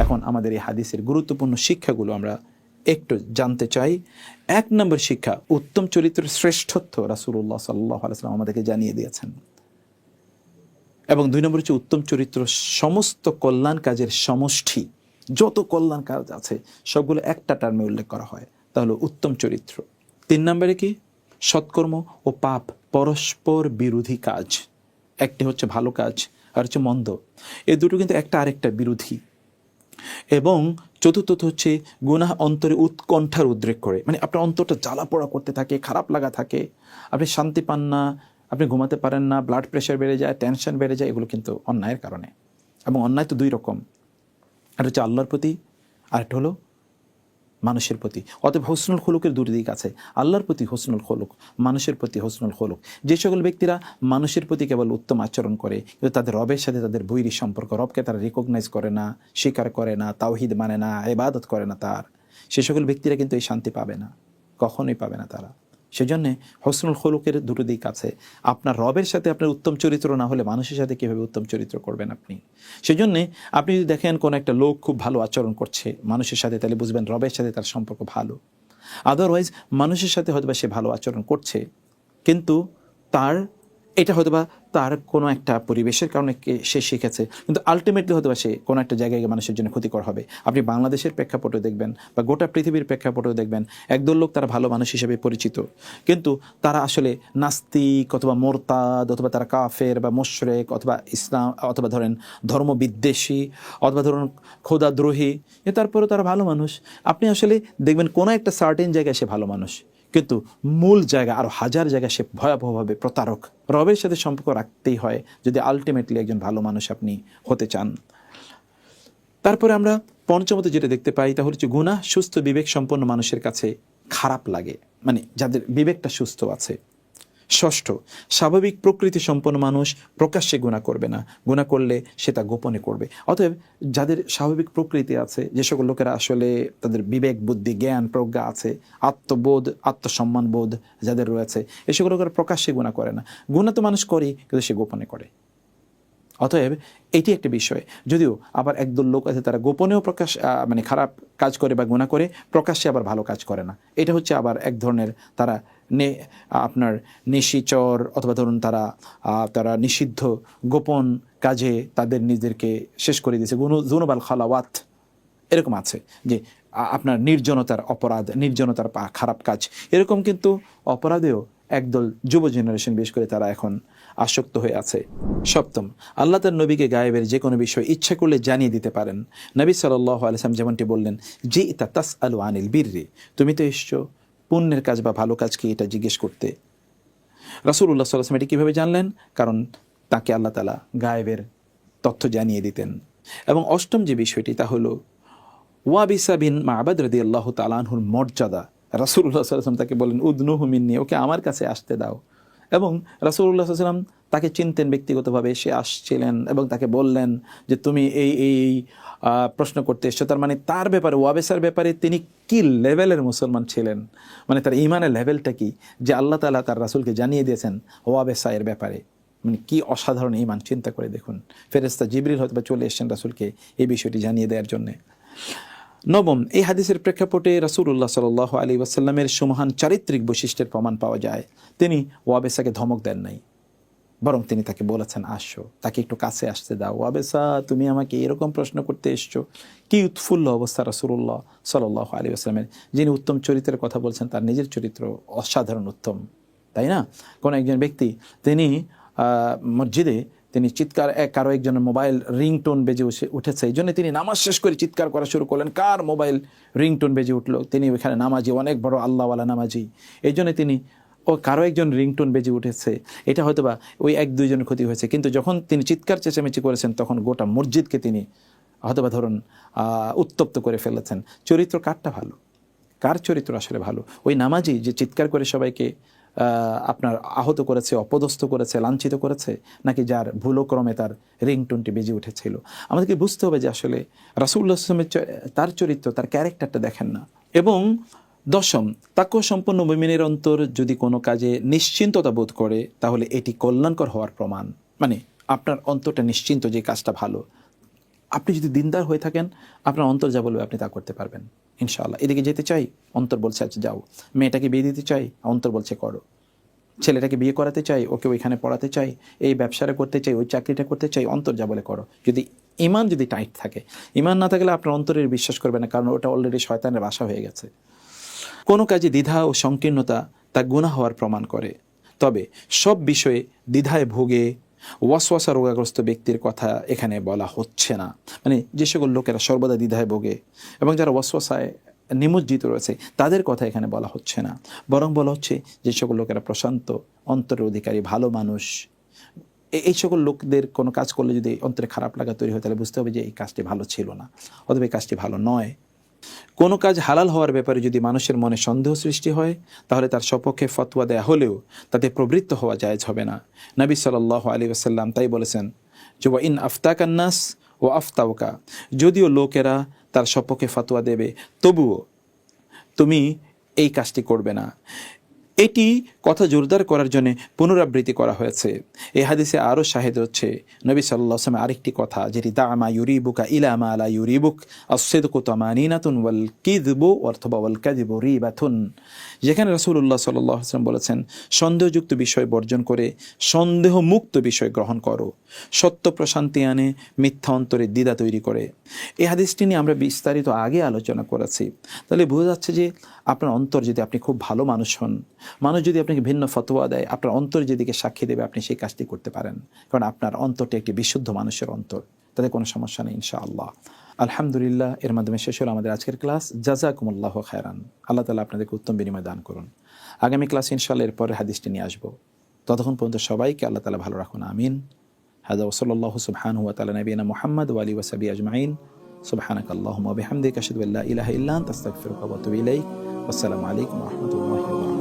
এখন আমাদের এই হাদিসের গুরুত্বপূর্ণ শিক্ষাগুলো আমরা একটু জানতে চাই। 1 নম্বর শিক্ষা, উত্তম চরিত্রের শ্রেষ্ঠত্ব রাসূলুল্লাহ সাল্লাল্লাহু আলাইহি ওয়াসাল্লাম আমাদেরকে জানিয়ে দিয়েছেন। এবং 2 নম্বর হচ্ছে উত্তম চরিত্র সমস্ত কল্যাণ কাজের সমষ্টি। যত কল্যাণ কাজ আছে সবগুলো একটা টার্মে উল্লেখ করা হয়, তাহলে উত্তম চরিত্র। 3 নম্বরে কি, সৎকর্ম ও পাপ পরস্পর বিরোধী কাজ। একটি হচ্ছে ভালো কাজ আর হচ্ছে মন্দ, এই দুটো কিন্তু একটা আরেকটা বিরোধী। এবং চতুর্থত হচ্ছে গুনাহ অন্তরে উৎকণ্ঠার উদ্রেক করে, মানে আপনার অন্তরটা জ্বালা পোড়া করতে থাকে, খারাপ লাগা থাকে, আপনি শান্তি পান না, আপনি ঘুমাতে পারেন না, ব্লাড প্রেশার বেড়ে যায়, টেনশন বেড়ে যায়, এগুলো কিন্তু অন্যায়ের কারণে। এবং অন্যায় তো 2 রকম, একটা হচ্ছে আল্লাহর প্রতি আর একটা হলো মানুষের প্রতি। অতএব হোসনুল খুলুকের 2 দিক আছে, আল্লাহর প্রতি হোসনুল খুলুক, মানুষের প্রতি হোসনুল খুলুক। যে সকল ব্যক্তিরা মানুষের প্রতি কেবল উত্তম আচরণ করে কিন্তু তাদের রবের সাথে তাদের বৈরী সম্পর্ক, রবকে তারা রিকগনাইজ করে না, স্বীকার করে না, তাওহিদ মানে না, ইবাদত করে না তার, সে সকল ব্যক্তিরা কিন্তু এই শান্তি পাবে না, কখনোই পাবে না তারা। সেজন্যে হোসনুল খুলুকের 2 দিক আছে। আপনার রবের সাথে আপনার উত্তম চরিত্র না হলে মানুষের সাথে কীভাবে উত্তম চরিত্র করবেন আপনি? সেজন্যে আপনি যদি দেখেন কোনো একটা লোক খুব ভালো আচরণ করছে মানুষের সাথে, তাহলে বুঝবেন রবের সাথে তার সম্পর্ক ভালো। আদারওয়াইজ মানুষের সাথে হয়তোবা সে ভালো আচরণ করছে, কিন্তু তার এটা হয়তোবা তার কোনো একটা পরিবেশের কারণে সে শিখেছে, কিন্তু আলটিমেটলি হয়তোবা সে কোনো একটা জায়গায় মানুষের জন্য ক্ষতিকর হবে। আপনি বাংলাদেশের প্রেক্ষাপটে দেখবেন বা গোটা পৃথিবীর প্রেক্ষাপটেও দেখবেন, একদল লোক তারা ভালো মানুষ হিসেবে পরিচিত, কিন্তু তারা আসলে নাস্তিক অথবা মোরতাদ অথবা তারা কাফের বা মুশরিক অথবা ইসলাম অথবা ধরেন ধর্মবিদ্বেষী অথবা ধরুন খোদাদ্রোহী, তারপরেও তারা ভালো মানুষ। আপনি আসলে দেখবেন কোনো একটা সার্টেন জায়গায় সে ভালো মানুষ, কিন্তু মূল জায়গা আরও হাজার জায়গায় সে ভয়াবহভাবে প্রতারক। রবের সাথে সম্পর্ক রাখতেই হয় যদি আলটিমেটলি একজন ভালো মানুষ আপনি হতে চান। তারপরে আমরা পঞ্চমত যেটা দেখতে পাই তা হচ্ছে গুনাহ সুস্থ বিবেক সম্পন্ন মানুষের কাছে খারাপ লাগে, মানে যাদের বিবেকটা সুস্থ আছে। ষষ্ঠ, স্বাভাবিক প্রকৃতি সম্পন্ন মানুষ প্রকাশ্যে গুনাহ করবে না, গুনাহ করলে সে তা গোপনে করবে। অতএব যাদের স্বাভাবিক প্রকৃতি আছে, যে সকল লোকেরা আসলে তাদের বিবেক বুদ্ধি জ্ঞান প্রজ্ঞা আছে, আত্মবোধ আত্মসম্মানবোধ যাদের রয়েছে, এ সকল লোকেরা প্রকাশ্যে গুনাহ করে না। গুনাহ তো মানুষ করেই, কিন্তু সে গোপনে করে। অতএব এটি একটা বিষয়। যদিও আবার একদল লোক আছে তারা গোপনেও মানে খারাপ কাজ করে বা গুনাহ করে, প্রকাশ্যে আবার ভালো কাজ করে না। এটা হচ্ছে আবার এক ধরনের তারা আপনার নিশিচর অথবা ধরুন তারা নিষিদ্ধ গোপন কাজে তাদের নিজেদেরকে শেষ করে দিয়েছে। জুনুবাল খালাওয়াত এরকম আছে যে আপনার নির্জনতার অপরাধ, নির্জনতার খারাপ কাজ, এরকম কিন্তু অপরাধেও একদল যুব জেনারেশন বিশেষ করে তারা এখন আসক্ত হয়ে আছে। সপ্তম, আল্লাহ তার নবীকে গায়েবের যে কোনো বিষয় ইচ্ছা করলে জানিয়ে দিতে পারেন। নবী সাল্লাল্লাহু আলাইহি ওয়াসাল্লাম যেমনটি বললেন, জি ইতা তাসআলু আনিল বিররি, তুমি তো এসছো পুণ্যের কাজ বা ভালো কাজ কি এটা জিজ্ঞেস করতে। রাসূলুল্লাহ সাল্লাল্লাহু আলাইহি ওয়াসাল্লাম এটি কীভাবে জানলেন? কারণ তাকে আল্লাহ তাআলা গায়েবের তথ্য জানিয়ে দিতেন। এবং অষ্টম যে বিষয়টি তা হলো ওয়াবিসা বিন মা'বাদ রাদিয়াল্লাহু তাআলা আনহুর মর্যাদা। রাসূলুল্লাহ সাল্লাল্লাহু আলাইহি ওয়াসাল্লাম তাকে বলেন, উদনুহু মিন্নি, ওকে আমার কাছে আসতে দাও। এবং রাসূলুল্লাহ সাল্লাল্লাহু আলাইহি ওয়াসাল্লাম তাকে চিনতেন ব্যক্তিগতভাবে, সে আসছিলেন এবং তাকে বললেন যে তুমি এই প্রশ্ন করতে এসছো। তার মানে তার ব্যাপারে, ওয়াবেসার ব্যাপারে তিনি কি লেভেলের মুসলমান ছিলেন, মানে তার ঈমানের লেভেলটা কি, যে আল্লাহ তাআলা তার রাসূলকে জানিয়ে দিয়েছেন ওয়াবেসা এর ব্যাপারে। মানে কি অসাধারণ ঈমান, চিন্তা করে দেখুন। ফেরেশতা জিবরিল হয়তো চলে এসেছেন রাসূলকে এই বিষয়টি জানিয়ে দেওয়ার জন্যে। নবম, এই হাদিসের প্রেক্ষাপটে রাসূলুল্লাহ সাল্লাল্লাহু আলাইহি ওয়াসাল্লামের সুমহান চারিত্রিক বৈশিষ্ট্যের প্রমাণ পাওয়া যায়। তিনি ওয়াবেসাকে ধমক দেন নাই, বরং তিনি তাকে বলেছেন আসো, তাকে একটু কাছে আসতে দাও। ওয়াবেসা, তুমি আমাকে এরকম প্রশ্ন করতে এসছো। কি উৎফুল্ল অবস্থা রাসূলুল্লাহ সাল্লাল্লাহু আলাইহি ওয়াসাল্লামের। যিনি উত্তম চরিত্রের কথা বলছেন, তার নিজের চরিত্র অসাধারণ উত্তম, তাই না? কোন একজন ব্যক্তি তিনি মসজিদে তিনি চিৎকার, কারো একজনের মোবাইল রিংটোন বেজে উঠেছে, এই জন্য তিনি নামাজ শেষ করে চিৎকার করা শুরু করলেন, কার মোবাইল রিংটোন বেজে উঠলো। তিনি ওইখানে নামাজি, অনেক বড় আল্লাহওয়ালা নামাজি, এই জন্য তিনি কারো একজন রিংটোন বেজে উঠেছে, এটা হয়তোবা ওই 1-2 জনের ক্ষতি হয়েছে, কিন্তু যখন তিনি চিৎকার চেঁচামেচি করেছেন তখন গোটা মসজিদকে তিনি হয়তোবা ধরুন উত্তপ্ত করে ফেলেছেন। চরিত্র কারটা ভালো, কার চরিত্র আসলে ভালো? ওই নামাজি যে চিৎকার করে সবাইকে আপনার আহত করেছে, অপদস্থ করেছে, লাঞ্ছিত করেছে, নাকি যার ভুলক্রমে তার রিংটোনটি বেজে উঠেছিল? আমাদেরকে বুঝতে হবে যে আসলে রাসূলুল্লাহ সাল্লাল্লাহু আলাইহি ওয়াসাল্লামের তার চরিত্র, তার ক্যারেক্টারটা দেখেন না। এবং দশম, তাকওয়া সম্পন্ন মুমিনের অন্তর যদি কোনো কাজে নিশ্চিন্ততা বোধ করে তাহলে এটি কল্যাণকর হওয়ার প্রমাণ। মানে আপনার অন্তরটা নিশ্চিন্ত যে কাজটা ভালো, আপনি যদি দিনদার হয়ে থাকেন, আপনার অন্তর যা বলবে আপনি তা করতে পারবেন ইনশাআল্লাহ। এদিকে যেতে চাই, অন্তর বলছে আচ্ছা যাও। মেয়েটাকে বিয়ে দিতে চাই, অন্তর বলছে করো। ছেলেটাকে বিয়ে করাতে চাই, ওকে ওইখানে পড়াতে চাই, এই ব্যবসাটা করতে চাই, ওই চাকরিটা করতে চাই, অন্তর যা বলে করো। যদি ইমান যদি টাইট থাকে, ইমান না থাকলে আপনার অন্তরের বিশ্বাস করবে না, কারণ ওটা অলরেডি শয়তানের বাসা হয়ে গেছে। কোনো কাজে দ্বিধা ও সংকীর্ণতা তা গুনাহ হওয়ার প্রমাণ করে। তবে সব বিষয়ে দ্বিধায় ভোগে ওয়াসওয়াসা রোগাগ্রস্ত ব্যক্তির কথা এখানে বলা হচ্ছে না। মানে যে সকল লোকেরা সর্বদা দ্বিধায় ভোগে এবং যারা ওয়াসওয়াসায় নিমজ্জিত রয়েছে তাদের কথা এখানে বলা হচ্ছে না, বরং বলা হচ্ছে যে সকল লোকেরা প্রশান্ত অন্তরের অধিকারী, ভালো মানুষ। এই সকল লোকদের কোনো কাজ করলে যদি অন্তরে খারাপ লাগা তৈরি হয়, তাহলে বুঝতে হবে যে এই কাজটি ভালো ছিল না, অথবা এই কাজটি ভালো নয়। কোনো কাজ হালাল হওয়ার ব্যাপারে যদি মানুষের মনে সন্দেহ সৃষ্টি হয়, তাহলে তার সপক্ষে ফতোয়া দেয়া হলেও তাতে প্রবৃত্ত হওয়া জায়েজ হবে না। নবী সাল্লাল্লাহু আলাইহি ওয়াসাল্লাম তাই বলেছেন যে ওয়া ইন আফতাকান নাস ওয়া আফতাউকা, যদিও লোকেরা তার সপক্ষে ফতোয়া দেবে তবুও তুমি এই কাজটি করবে না। এটি কথা জোরদার করার জন্য পুনরাবৃত্তি করা হয়েছে। এই হাদিসে আরও শাহিদ হচ্ছে নবী সাল্লাল্লাহু আলাইহি ওয়াসাল্লাম আরেকটি কথা, যেটি দা'মা ইউরিবুকা ইলা মা লা ইউরিবুক আস-সিদকু তামানিনাতুন ওয়াল কিযবু অথবা ওয়াল কাযিবু রিবাতুন। যেখানে রাসূলুল্লাহ সাল্লাল্লাহু আলাইহি ওয়াসাল্লাম বলেছেন, সন্দেহযুক্ত বিষয় বর্জন করে সন্দেহমুক্ত বিষয় গ্রহণ করো, সত্য প্রশান্তি আনে, মিথ্যা অন্তরে দ্বিধা তৈরি করে। এই হাদিসটি নিয়ে আমরা বিস্তারিত আগে আলোচনা করেছি। তাহলে বোঝা যাচ্ছে যে আপনার অন্তর যদি, আপনি খুব ভালো মানুষ হন, মানুষ যদি আপনাকে ভিন্ন ফতোয়া দেয়, আপনার অন্তর যেদিকে সাক্ষী দেবে আপনি সেই কাজটি করতে পারেন, কারণ আপনার অন্তরটি একটি বিশুদ্ধ মানুষের অন্তর, তাতে কোনো সমস্যা নেই ইনশাআল্লাহ। আলহামদুলিল্লাহ, এর মাধ্যমে শেষ হলো আমাদের আজকের ক্লাস। জাযাকুমুল্লাহু খায়রান। আল্লাহ তাআলা আপনাদেরকে উত্তম বিনিময় দান করুন। আগামী ক্লাস ইনশাআল্লাহ এর পরের হাদিসটি নিয়ে আসবো। ততক্ষণ পর্যন্ত সবাইকে আল্লাহ তাআলা ভালো রাখুন, আমিন। হাযা ওয়া সাল্লাল্লাহু সুবহানাহু ওয়া তাআলা নবিয়ানা মুহাম্মদ ওয়া আলিহি ওয়া সাহবিহি আজমাইন। সুবহানাকাল্লাহুম্মা ওয়া বিহামদিকা আশহাদু আল্লা ইলাহা ইল্লা আনতা আস্তাগফিরুকা ওয়া আতুবু ইলাইক। আসসালামু আলাইকুম ওয়া রাহমাতুল্লাহি ওয়া বারাকাতুহু।